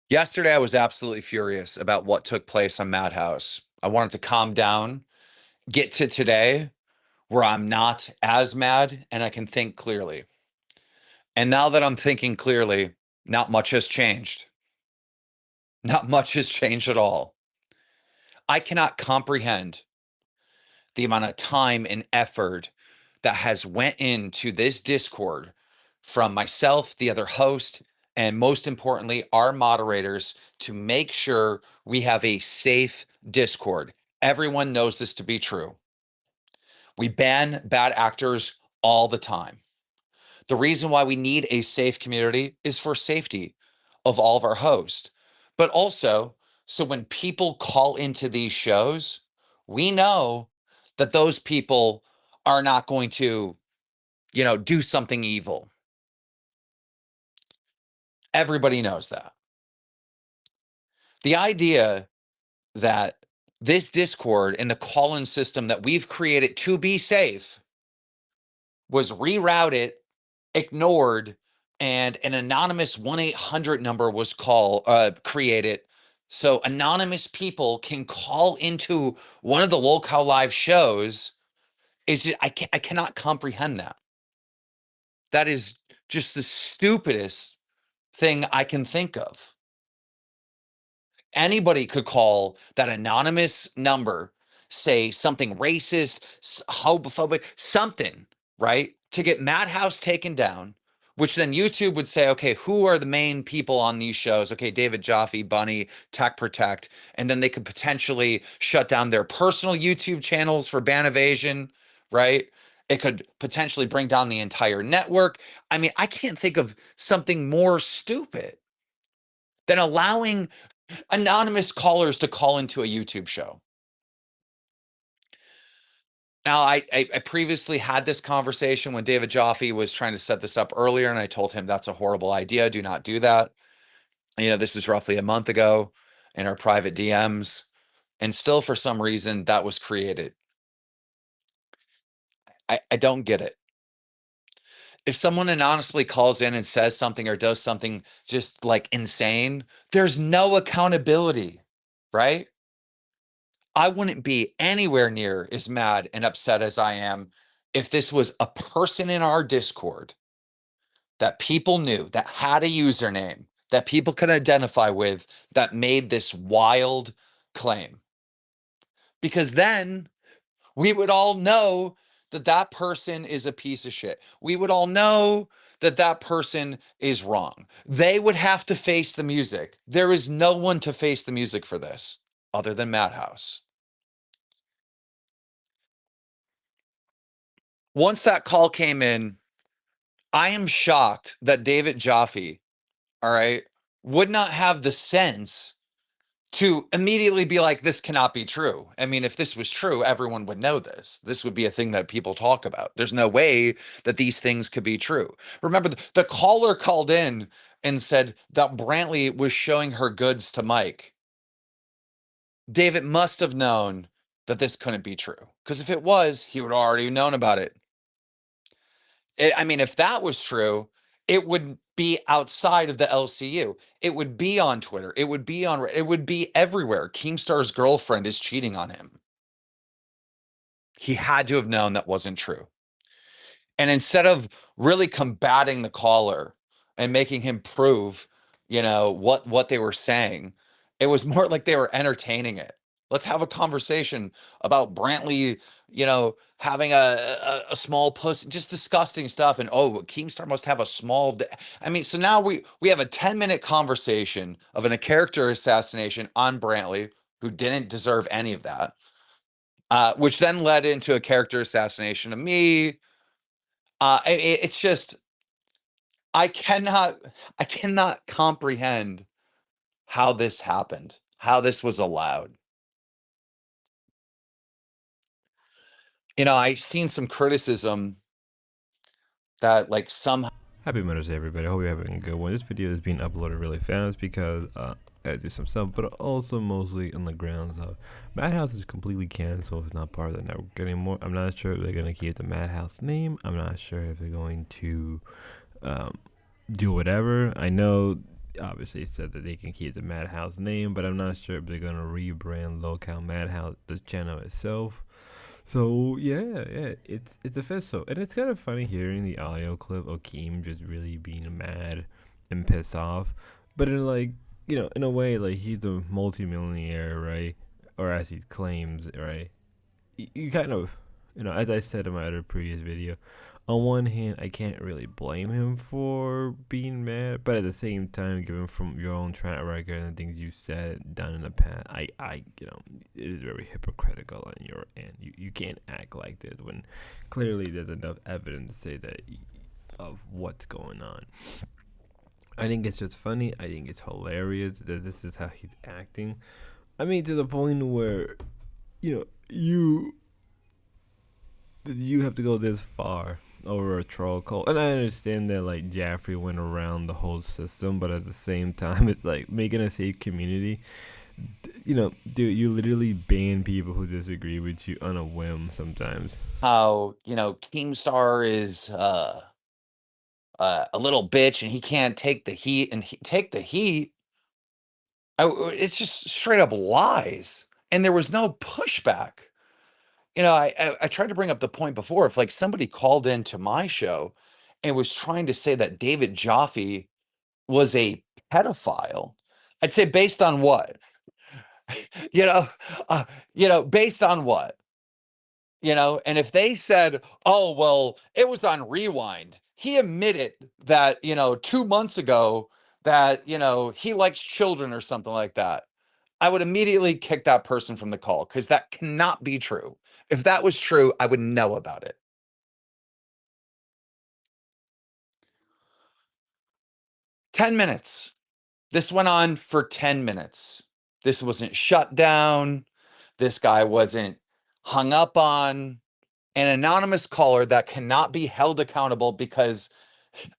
Yesterday, I was absolutely furious about what took place on Madhouse. I wanted to calm down, get to today where I'm not as mad and I can think clearly. And now that I'm thinking clearly, not much has changed. Not much has changed at all. I cannot comprehend the amount of time and effort that has went into this Discord from myself, the other host, and most importantly, our moderators to make sure we have a safe Discord. Everyone knows this to be true. We ban bad actors all the time. The reason why we need a safe community is for safety of all of our hosts, but also so when people call into these shows, we know that those people are not going to, do something evil. Everybody knows that. The idea that this Discord and the call in system that we've created to be safe was rerouted, ignored, and an anonymous 1-800 number was created so anonymous people can call into one of the lolcow live shows is just, I cannot comprehend that. That is just the stupidest thing I can think of. Anybody could call that anonymous number, say something racist, homophobic, something, right? To get Madhouse taken down, which then YouTube would say, okay, who are the main people on these shows? Okay, David Jaffe, Bunny, Tech Protect. And then they could potentially shut down their personal YouTube channels for ban evasion, right? It could potentially bring down the entire network. I mean, I can't think of something more stupid than allowing anonymous callers to call into a YouTube show. Now, I previously had this conversation when David Jaffe was trying to set this up earlier, and I told him that's a horrible idea. Do not do that. This is roughly a month ago in our private DMs, and still for some reason that was created. I don't get it. If someone anonymously calls in and says something or does something just like insane, there's no accountability, right? I wouldn't be anywhere near as mad and upset as I am if this was a person in our Discord that people knew, that had a username, that people could identify with, that made this wild claim. Because then we would all know that that person is a piece of shit. We would all know that that person is wrong. They would have to face the music. There is no one to face the music for this other than Madhouse. Once that call came in, I am shocked that David Jaffe, all right, would not have the sense to immediately be like, this cannot be true. I mean, if this was true, everyone would know this. This would be a thing that people talk about. There's no way that these things could be true. Remember, the caller called in and said that Brantley was showing her goods to Mike. David must have known that this couldn't be true. Because if it was, he would already known about it. I mean, if that was true, it would be outside of the LCU. It would be on Twitter. It would be everywhere. Keemstar's girlfriend is cheating on him. He had to have known that wasn't true. And instead of really combating the caller and making him prove, what they were saying, it was more like they were entertaining it. Let's have a conversation about Brantley, having a small pussy, just disgusting stuff. And oh, Keemstar must have a small. I mean, so now we have a 10-minute conversation of a character assassination on Brantley, who didn't deserve any of that, which then led into a character assassination of me. It's just I cannot I cannot comprehend how this happened, how this was allowed. I've seen some criticism that like somehow Happy Mother's Day, everybody. I hope you're having a good one. This video is being uploaded really fast because I gotta do some stuff, but also mostly on the grounds of Madhouse is completely canceled. It's not part of the network anymore. I'm not sure if they're gonna keep the Madhouse name. I'm not sure if they're going to do whatever. I know obviously said that they can keep the Madhouse name, but I'm not sure if they're gonna rebrand Local Madhouse, the channel itself. So yeah, it's official, and it's kind of funny hearing the audio clip of Keem just really being mad and pissed off, but in like in a way like he's a multimillionaire, right? Or as he claims, right? You kind of, as I said in my other previous video, on one hand, I can't really blame him for being mad, but at the same time, given from your own track record and the things you said and done in the past, it is very hypocritical on your end. You can't act like this when clearly there's enough evidence to say that of what's going on. I think it's just funny. I think it's hilarious that this is how he's acting. I mean, to the point where you know you have to go this far over a troll call. And I understand that like Jaffrey went around the whole system, but at the same time, it's like making a safe community. Dude, you literally ban people who disagree with you on a whim sometimes. How, Keemstar is a little bitch and he can't take the heat and take the heat. It's just straight up lies. And there was no pushback. I tried to bring up the point before. If like somebody called into my show and was trying to say that David Joffe was a pedophile, I'd say based on what? you know, based on what? And if they said, oh, well, it was on Rewind, he admitted that, 2 months ago that, he likes children or something like that. I would immediately kick that person from the call because that cannot be true. If that was true, I would know about it. 10 minutes. This went on for 10 minutes. This wasn't shut down. This guy wasn't hung up on. An anonymous caller that cannot be held accountable because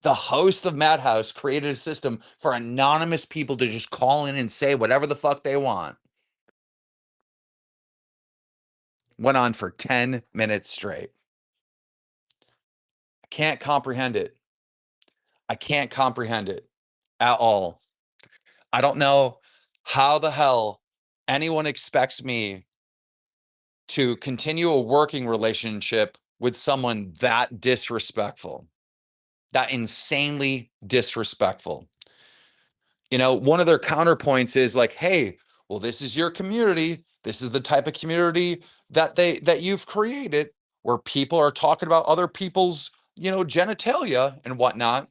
the host of Madhouse created a system for anonymous people to just call in and say whatever the fuck they want. Went on for 10 minutes straight. I can't comprehend it. I can't comprehend it at all. I don't know how the hell anyone expects me to continue a working relationship with someone that disrespectful, that insanely disrespectful. One of their counterpoints is like, hey, well, this is your community. This is the type of community that you've created where people are talking about other people's, genitalia and whatnot.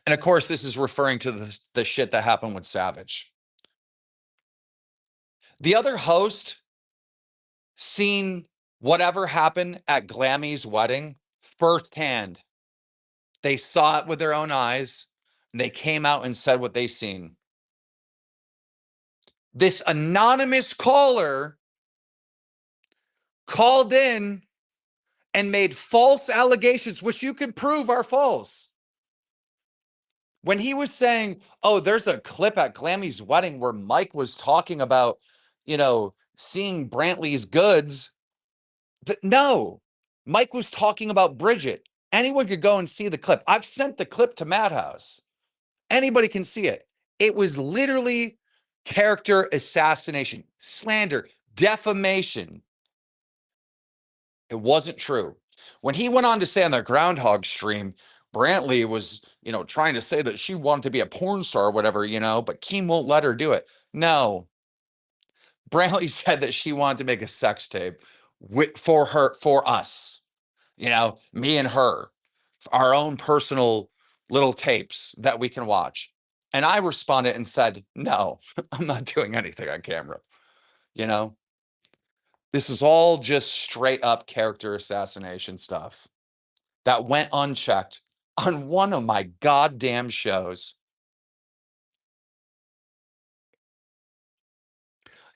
And of course, this is referring to the shit that happened with Savage. The other host seen whatever happened at Glammy's wedding firsthand. They saw it with their own eyes, and they came out and said what they seen. This anonymous caller called in and made false allegations, which you could prove are false. When he was saying, oh, there's a clip at Glammy's wedding where Mike was talking about, seeing Brantley's goods. No, Mike was talking about Bridget. Anyone could go and see the clip. I've sent the clip to Madhouse. Anybody can see it. It was literally character assassination, slander, defamation. It wasn't true. When he went on to say on the Groundhog stream, Brantley was, trying to say that she wanted to be a porn star or whatever, but Keem won't let her do it. No. Brantley said that she wanted to make a sex tape for us, me and her, our own personal little tapes that we can watch. And I responded and said, no, I'm not doing anything on camera. This is all just straight up character assassination stuff that went unchecked on one of my goddamn shows.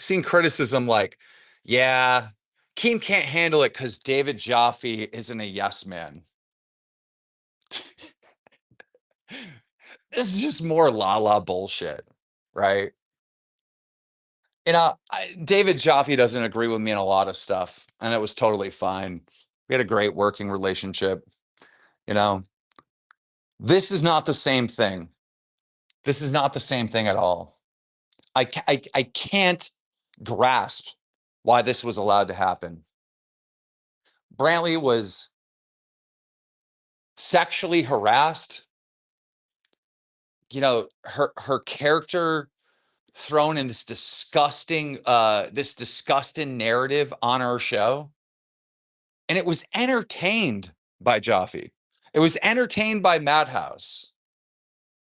Seen criticism like, yeah, Keem can't handle it because David Joffe isn't a yes man. This is just more la bullshit, right? David Joffe doesn't agree with me on a lot of stuff, and it was totally fine. We had a great working relationship. You know, this is not the same thing. This is not the same thing at all. I can't grasp why this was allowed to happen. Brantley was sexually harassed. Her character thrown in this disgusting narrative on our show, and it was entertained by Jaffe. It was entertained by Madhouse.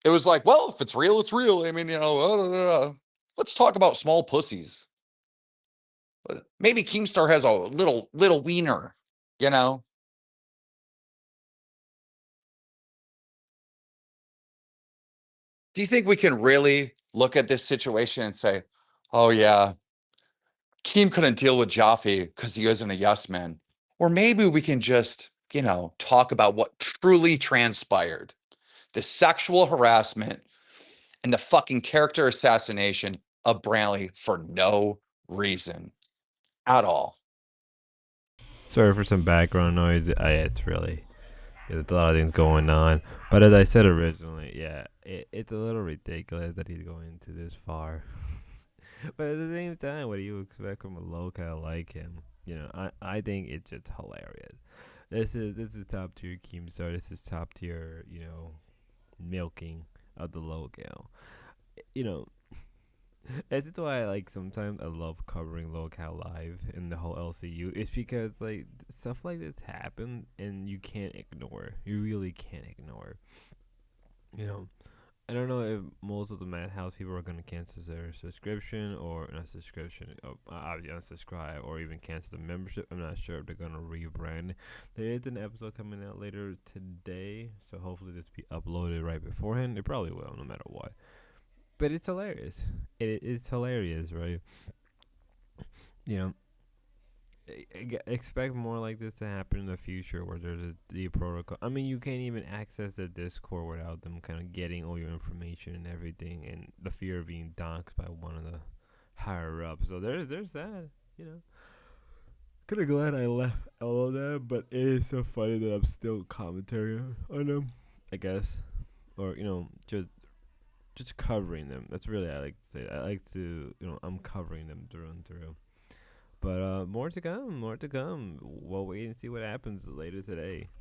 It was like, well, if it's real, it's real. I mean, let's talk about small pussies. Maybe Keemstar has a little wiener, you know. Do you think we can really look at this situation and say, oh yeah, Keem couldn't deal with Jaffe because he isn't a yes man? Or maybe we can just, talk about what truly transpired. The sexual harassment and the fucking character assassination of Brantley for no reason at all. Sorry for some background noise. It's really there's a lot of things going on. But as I said originally, yeah, it's a little ridiculous that he's going to this far. But at the same time, what do you expect from a local like him? I think it's just hilarious. This is top tier Keemstar. This is top tier, milking of the local. You know, that's why sometimes I love covering Local Live in the whole LCU. It's because stuff like this happen and you can't ignore. You really can't ignore. You know, I don't know if most of the Madhouse people are gonna cancel their subscription or not subscription, obviously unsubscribe or even cancel the membership. I'm not sure if they're gonna rebrand. There is an episode coming out later today, so hopefully this will be uploaded right beforehand. They probably will, no matter what. But it's hilarious. It's hilarious, right? You know, expect more like this to happen in the future where there's a the protocol. I mean, you can't even access the Discord without them kind of getting all your information and everything, and the fear of being doxxed by one of the higher ups. So there's that. You know, kind of glad I left all of that, but it is so funny that I'm still commentary on them. I guess, or just covering them. That's really I like to say. I like to I'm covering them through and through. But more to come, more to come. We'll wait and see what happens later today.